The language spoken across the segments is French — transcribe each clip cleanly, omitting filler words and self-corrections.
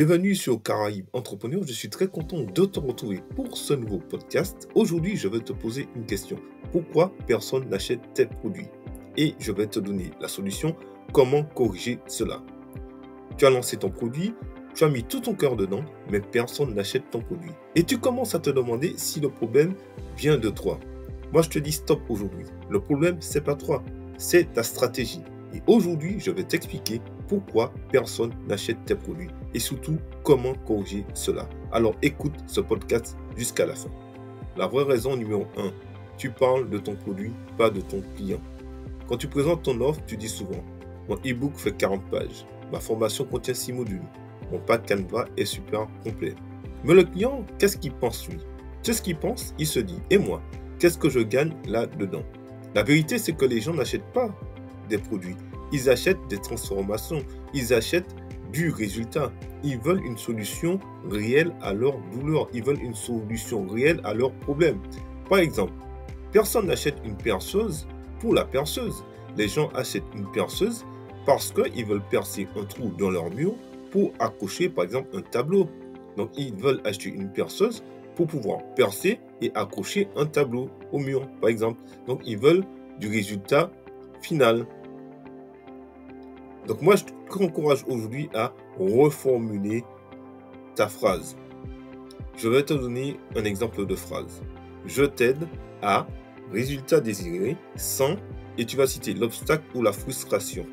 Bienvenue sur Caraïbes Entrepreneurs, je suis très content de te retrouver pour ce nouveau podcast. Aujourd'hui, je vais te poser une question. Pourquoi personne n'achète tes produits? Et je vais te donner la solution, comment corriger cela. Tu as lancé ton produit, tu as mis tout ton cœur dedans, mais personne n'achète ton produit. Et tu commences à te demander si le problème vient de toi. Moi, je te dis stop aujourd'hui. Le problème, c'est pas toi, c'est ta stratégie. Et aujourd'hui, je vais t'expliquer pourquoi personne n'achète tes produits et surtout comment corriger cela. Alors écoute ce podcast jusqu'à la fin. La vraie raison numéro 1, tu parles de ton produit, pas de ton client. Quand tu présentes ton offre, tu dis souvent « Mon e-book fait 40 pages, ma formation contient 6 modules, mon pack Canva est super complet. » Mais le client, qu'est-ce qu'il pense lui? Tu sais ce qu'il pense? Il se dit « Et moi, qu'est-ce que je gagne là-dedans ?» La vérité, c'est que les gens n'achètent pas des produits. Ils achètent des transformations. Ils achètent du résultat. Ils veulent une solution réelle à leur douleur. Ils veulent une solution réelle à leurs problèmes. Par exemple, personne n'achète une perceuse pour la perceuse. Les gens achètent une perceuse parce qu'ils veulent percer un trou dans leur mur pour accrocher par exemple un tableau. Donc ils veulent acheter une perceuse pour pouvoir percer et accrocher un tableau au mur par exemple. Donc ils veulent du résultat final. Donc moi, je t'encourage aujourd'hui à reformuler ta phrase. Je vais te donner un exemple de phrase. Je t'aide à résultat désiré sans, et tu vas citer l'obstacle ou la frustration.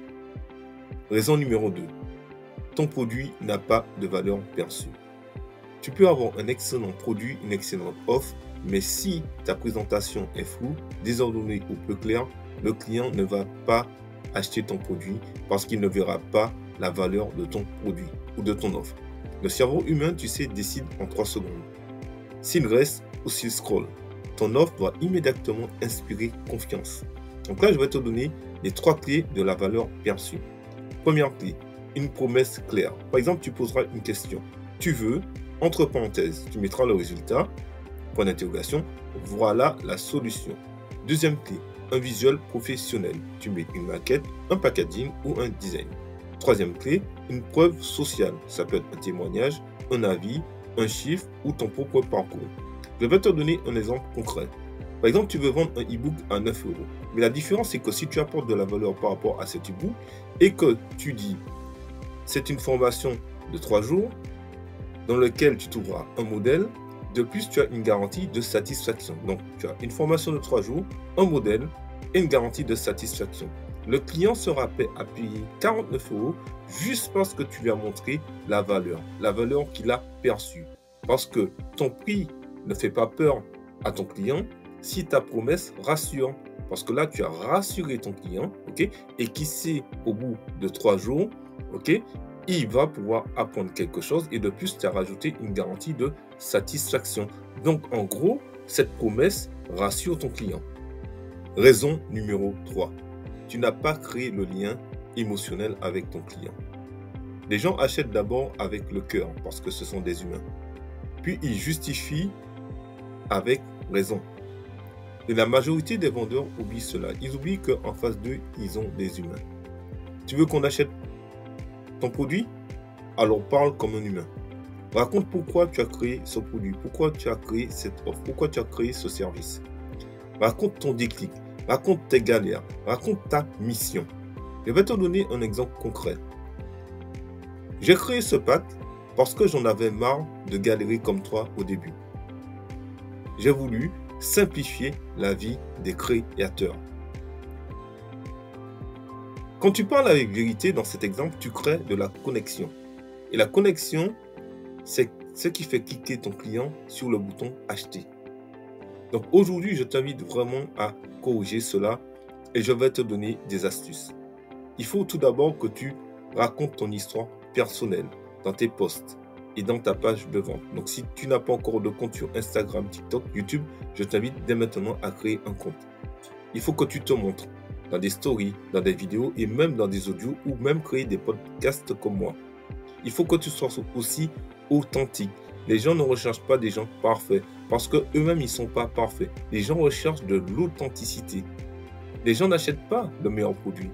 Raison numéro 2. Ton produit n'a pas de valeur perçue. Tu peux avoir un excellent produit, une excellente offre, mais si ta présentation est floue, désordonnée ou peu claire, le client ne va pas acheter ton produit parce qu'il ne verra pas la valeur de ton produit ou de ton offre. Le cerveau humain, tu sais, décide en 3 secondes. S'il reste ou s'il scrolle, ton offre doit immédiatement inspirer confiance. Donc là, je vais te donner les 3 clés de la valeur perçue. Première clé, une promesse claire. Par exemple, tu poseras une question. Tu veux, entre parenthèses, tu mettras le résultat, point d'interrogation, voilà la solution. Deuxième clé, un visuel professionnel. Tu mets une maquette, un packaging ou un design. Troisième clé, une preuve sociale. Ça peut être un témoignage, un avis, un chiffre ou ton propre parcours. Je vais te donner un exemple concret. Par exemple, tu veux vendre un e-book à 9 €. Mais la différence, c'est que si tu apportes de la valeur par rapport à cet e-book et que tu dis c'est une formation de 3 jours dans lequel tu trouveras un modèle. De plus, tu as une garantie de satisfaction. Donc, tu as une formation de 3 jours, un modèle et une garantie de satisfaction. Le client sera prêt à payer 49 € juste parce que tu lui as montré la valeur qu'il a perçue. Parce que ton prix ne fait pas peur à ton client si ta promesse rassure. Parce que là, tu as rassuré ton client, ok, et qui sait au bout de 3 jours, ok, il va pouvoir apprendre quelque chose et de plus, tu as rajouté une garantie de satisfaction. Donc, en gros, cette promesse rassure ton client. Raison numéro 3. Tu n'as pas créé le lien émotionnel avec ton client. Les gens achètent d'abord avec le cœur parce que ce sont des humains. Puis, ils justifient avec raison. Et la majorité des vendeurs oublient cela. Ils oublient qu'en face d'eux, ils ont des humains. Tu veux qu'on achète ton produit? Alors parle comme un humain. Raconte pourquoi tu as créé ce produit, pourquoi tu as créé cette offre, pourquoi tu as créé ce service. Raconte ton déclic, raconte tes galères, raconte ta mission. Je vais te donner un exemple concret. J'ai créé ce pack parce que j'en avais marre de galérer comme toi au début. J'ai voulu simplifier la vie des créateurs. Quand tu parles avec vérité dans cet exemple, tu crées de la connexion. Et la connexion, c'est ce qui fait cliquer ton client sur le bouton acheter. Donc aujourd'hui, je t'invite vraiment à corriger cela et je vais te donner des astuces. Il faut tout d'abord que tu racontes ton histoire personnelle dans tes posts et dans ta page de vente. Donc si tu n'as pas encore de compte sur Instagram, TikTok, YouTube, je t'invite dès maintenant à créer un compte. Il faut que tu te montres dans des stories, dans des vidéos et même dans des audios ou même créer des podcasts comme moi. Il faut que tu sois aussi authentique. Les gens ne recherchent pas des gens parfaits parce qu'eux-mêmes, ils ne sont pas parfaits. Les gens recherchent de l'authenticité. Les gens n'achètent pas le meilleur produit.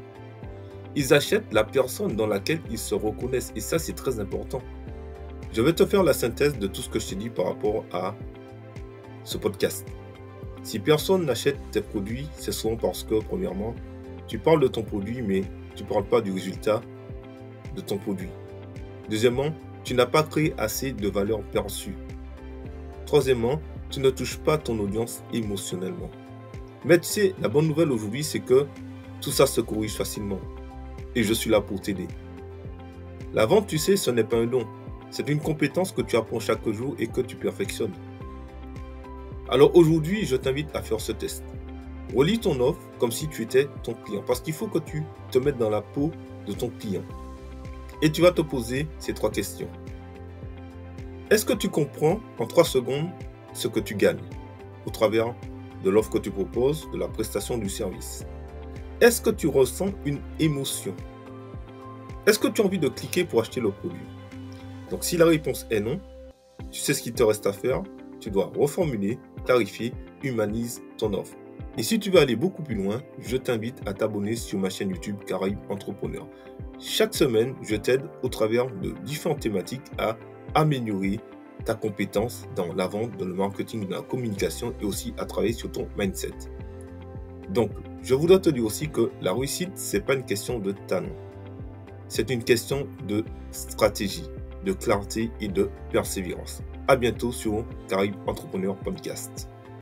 Ils achètent la personne dans laquelle ils se reconnaissent. Et ça, c'est très important. Je vais te faire la synthèse de tout ce que je t'ai dit par rapport à ce podcast. Si personne n'achète tes produits, c'est souvent parce que, premièrement, tu parles de ton produit, mais tu ne parles pas du résultat de ton produit. Deuxièmement, tu n'as pas créé assez de valeur perçue. Troisièmement, tu ne touches pas ton audience émotionnellement. Mais tu sais, la bonne nouvelle aujourd'hui, c'est que tout ça se corrige facilement. Et je suis là pour t'aider. La vente, tu sais, ce n'est pas un don. C'est une compétence que tu apprends chaque jour et que tu perfectionnes. Alors aujourd'hui, je t'invite à faire ce test. Relis ton offre comme si tu étais ton client. Parce qu'il faut que tu te mettes dans la peau de ton client. Et tu vas te poser ces 3 questions. Est-ce que tu comprends en 3 secondes ce que tu gagnes au travers de l'offre que tu proposes, de la prestation du service? Est-ce que tu ressens une émotion? Est-ce que tu as envie de cliquer pour acheter le produit? Donc si la réponse est non, tu sais ce qu'il te reste à faire. Tu dois reformuler, clarifier, humanise ton offre. Et si tu veux aller beaucoup plus loin, je t'invite à t'abonner sur ma chaîne YouTube Caraïbes Entrepreneur. Chaque semaine, je t'aide au travers de différentes thématiques à améliorer ta compétence dans la vente, dans le marketing, dans la communication et aussi à travailler sur ton mindset. Donc, je voudrais te dire aussi que la réussite, ce n'est pas une question de talent. C'est une question de stratégie, de clarté et de persévérance. À bientôt sur Caraïbes Entrepreneur Podcast.